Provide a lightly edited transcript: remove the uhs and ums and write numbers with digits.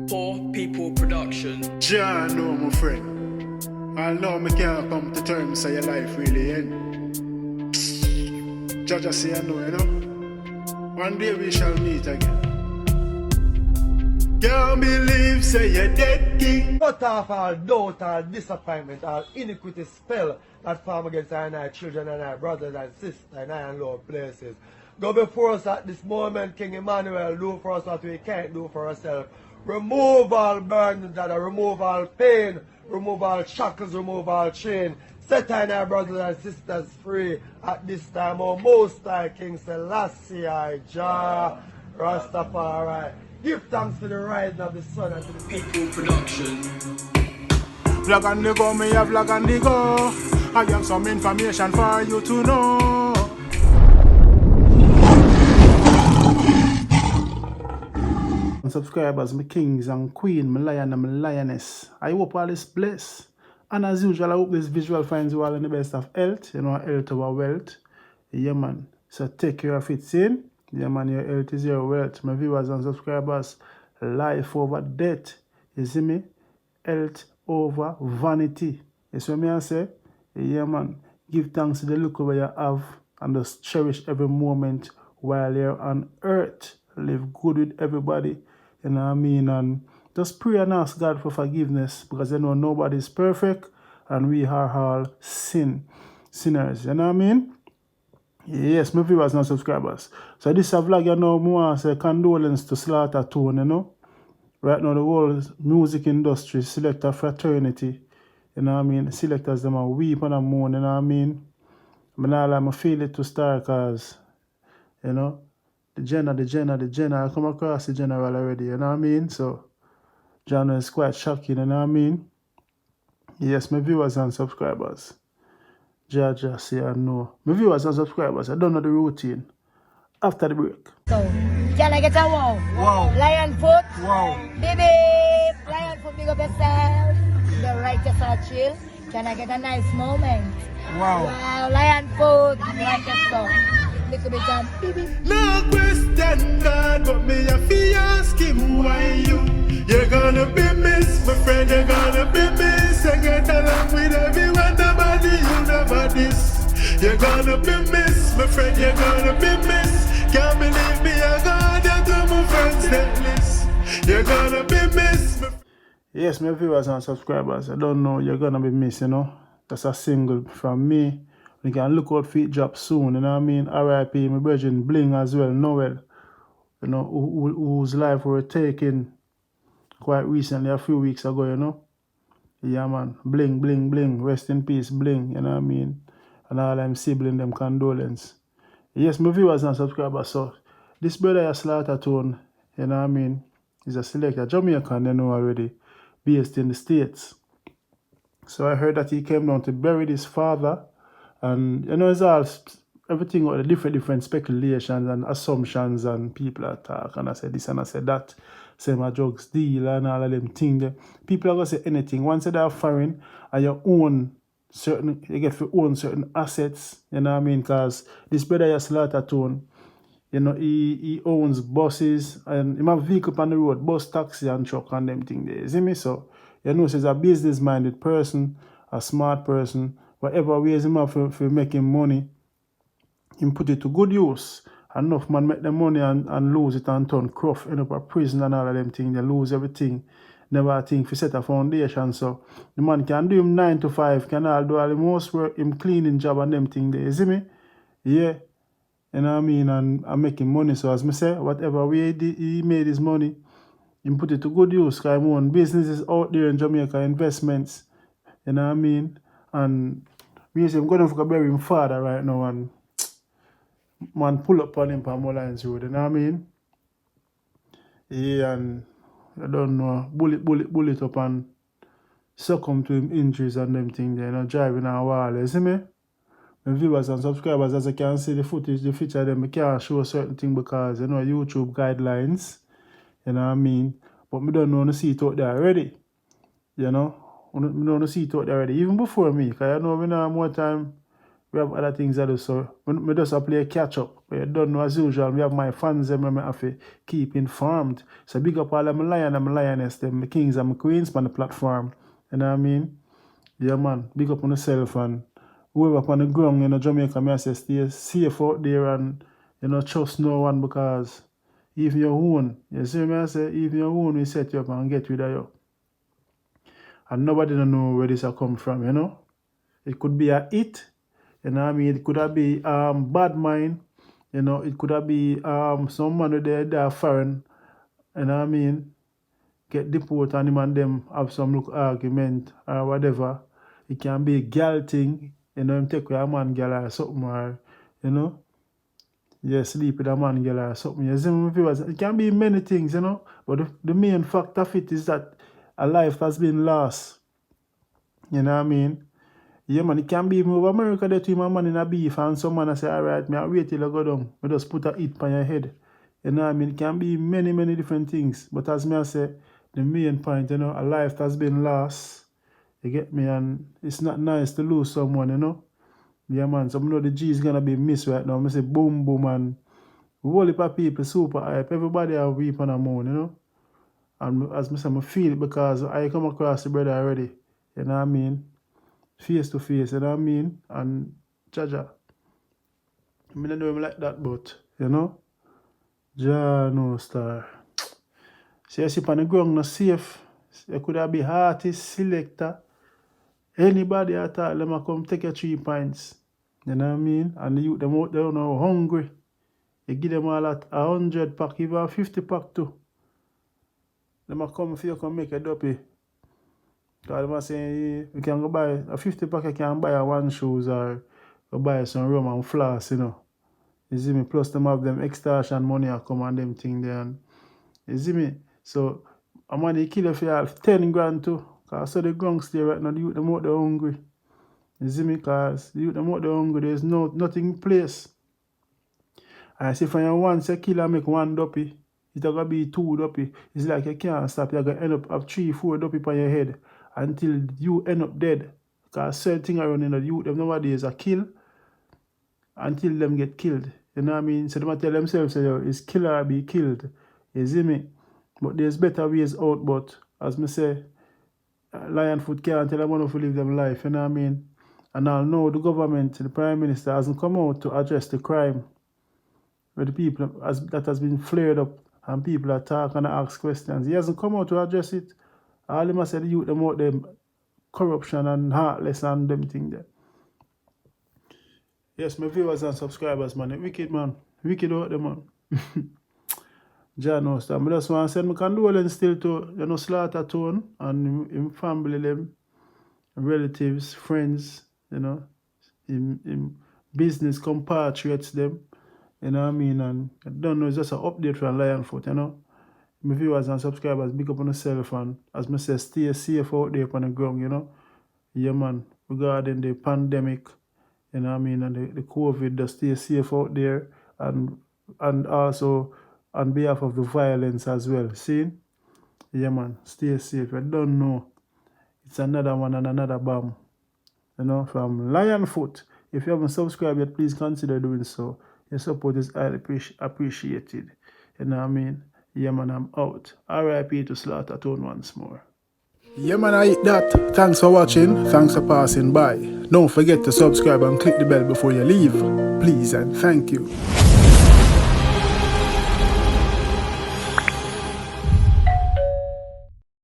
Poor People Production. Jah know, my friend. I know me can't come to terms of your life really end. Jah just say I know, you know. One day we shall meet again. Can't believe say you're dead king. Cut off all doubt, all disappointment, all iniquity spell that form against our children and our brothers and sisters in our low places. Go before us at this moment, King Emmanuel. Do for us what we can't do for ourselves. Remove all burdens, remove all pain, remove all shackles, remove all chain. Set our brothers and sisters free at this time. O Most High King Selassie, Jah Rastafari. Give thanks to the rising of the sun and to the People Production. Vlog and the go, me a vlog and the go. I have some information for you to know. Subscribers, my kings and queen, my lion and my lioness. I hope all is blessed. And as usual, I hope this visual finds you all in the best of health. You know, health over wealth. Yeah, man. So take care of it, sin. Yeah, man, your health is your wealth. My viewers and subscribers, life over death. You see me? Health over vanity. You see what I say? Yeah, man. Give thanks to the look where you have and just cherish every moment while you're on earth. Live good with everybody. You know what I mean? And just pray and ask God for forgiveness because you know nobody's perfect and we are all sinners. You know what I mean? Yes, my viewers and subscribers. So this is a vlog, you know, more say condolence to Slaughter Tone, you know. Right now the whole music industry, selector fraternity, you know what I mean? Selectors them a weep and a moan, you know what I mean? But now I feel it to start because, you know, the general, I come across the general already, you know what I mean? So, John is quite shocking, you know what I mean? Yes, my viewers and subscribers. Jah say I know. My viewers and subscribers, I don't know the routine. After the break. So, can I get a wow? Wow. Lion foot? Wow. Baby, lion foot, big up yourself. The righteous are chill. Can I get a nice moment? Wow. Wow, lion foot, righteous stuff. Little bit of baby. No question God, but me a fi ask him why you. You're gonna be missed, my friend, you're gonna be missed. I get along with everyone, nobody, you never this. You're gonna be missed, my friend, you're gonna be missed. Can't believe me, I got down to my friends that list. You're gonna be missed. Yes, my viewers and subscribers, I don't know, you're gonna be missed, you know. That's a single from me. You can look out for it drop soon, you know what I mean? R.I.P. my brethren Bling as well, Noel, you know, whose life were taken quite recently, a few weeks ago, you know. Yeah, man. Bling. Rest in peace, Bling, you know what I mean? And all them sibling, them condolence. Yes, my viewers and subscribers, so this brother is Slaughter Tone, you know what I mean? He's a selector, Jamaican, you know already, based in the States. So I heard that he came down to bury his father. And, you know, it's all everything with the different speculations and assumptions and people attack. And I said this and I said that. Say my drugs deal and all of them things. People are going to say anything. Once they are foreign and you get to own certain assets, you know what I mean? Because this brother has Slaughter Tone, you know, he owns buses and he have vehicle on the road, bus, taxi and truck and them things there. You see me? So, you know, he's a business-minded person, a smart person. Whatever ways him have for making money, him put it to good use. Enough man make the money and lose it and turn cruff, end up a prison and all of them things. They lose everything. Never think to set a foundation. So the man can do him 9 to 5, can all do all the most work, him cleaning job and them things there. You see me? Yeah. You know what I mean? And making money. So as me say, whatever way he made his money, him put it to good use. Because him own businesses out there in Jamaica, investments. You know what I mean? And we say I'm going to bury him father right now and man pull up on him on Mullines Road, you know what I mean? Yeah, and I don't know, bullet up and succumb to him injuries and them things, you know, driving a wall, you see me? My viewers and subscribers, as I can see the footage, the feature them, I can't show certain things because, you know, YouTube guidelines, you know what I mean? But I don't know to see it out there already, you know? I don't see it out there already, even before me, because I know we don't have more time we have other things to do, so we just play catch up. But you don't know as usual, we have my fans them I have to keep informed. So big up all of my lion and my lioness, them, my kings and my queens on the platform. You know what I mean? Yeah man, big up on yourself and whoever on the ground in Jamaica, I say stay safe out there and trust no one because even your own, you see me I say, even your own will set you up and get rid of you. And nobody don't know where this will come from, It could be a hit, you know what I mean? It could have be bad mind, it could have be someone they're foreign, you know what I mean? Get deported and him and them have some argument or whatever. It can be a girl thing, him take with a man girl or something or, sleep with a man girl or something. You see me, viewers? It can be many things, but the main fact of it is that a life has been lost. You know what I mean? Yeah, man, it can be even over America that you my man in a beef and someone say, alright, I wait till I go down. I just put a hit on your head. You know what I mean? It can be many, many different things. But as I say, the main point, a life has been lost. You get me? And it's not nice to lose someone, Yeah, man. So I know the G is going to be missed right now. I say boom, boom, and whole heap of people, super hype. Everybody have weep on a moon, And as I say, I feel it because I come across the brother already. You know what I mean? Face to face, you know what I mean? And Jaja. I mean, I know him like that, but, Jah no star. See, I see on the ground not safe. You could have been artist, selector. Anybody at all, them come take your 3 points. You know what I mean? And the youth, them out there now hungry. You give them all at 100 pack, even 50 pack too. Them come for you, come make a dopey. Because them say, you can go buy a 50 pack, you can buy one shoes or go buy some rum and floss, You see me? Plus them have them extortion money and come and them thing there. And, you see me? So, I'm going to kill you for 10 grand too. Because I saw the ground stay right now, the youth them out there hungry. You see me? Because the youth them out there hungry, there's nothing in place. And I say for you once you kill and make one dopey, it's going to be 2 dopey. It's like you can't stop, you're going to end up have 3, 4 dopey on your head until you end up dead. Because certain thing around in the youth, them nowadays are kill until them get killed. You know what I mean? So they tell themselves, it's kill or be killed. You see me? But there's better ways out, but as I say, Lionfoot can't tell them how to live their life, you know what I mean? And I know the government, the Prime Minister hasn't come out to address the crime with the people that has been flared up and people are talking and ask questions. He hasn't come out to address it. All them said the youth them out them corruption and heartless and them thing there. Yes, my viewers and subscribers, man. Wicked man. Wicked out there, man. Jah knows that. I just want to send my condolence still to Slaughter Tone and his family, them, relatives, friends, in business compatriots, them. You know what I mean? And I don't know, it's just an update from Lionfoot, My viewers and subscribers, big up on yourself and as I say, stay safe out there on the ground, Yeah, man. Regarding the pandemic, you know what I mean, and the COVID, just stay safe out there and also on behalf of the violence as well. See? Yeah, man. Stay safe. I don't know. It's another one and another bomb. From Lionfoot. If you haven't subscribed yet, please consider doing so. Your support is highly appreciated. You know what I mean? Yeah, man, I'm out. RIP to Slaughter Tone once more. Yeah, man, I eat that. Thanks for watching. Thanks for passing by. Don't forget to subscribe and click the bell before you leave. Please and thank you.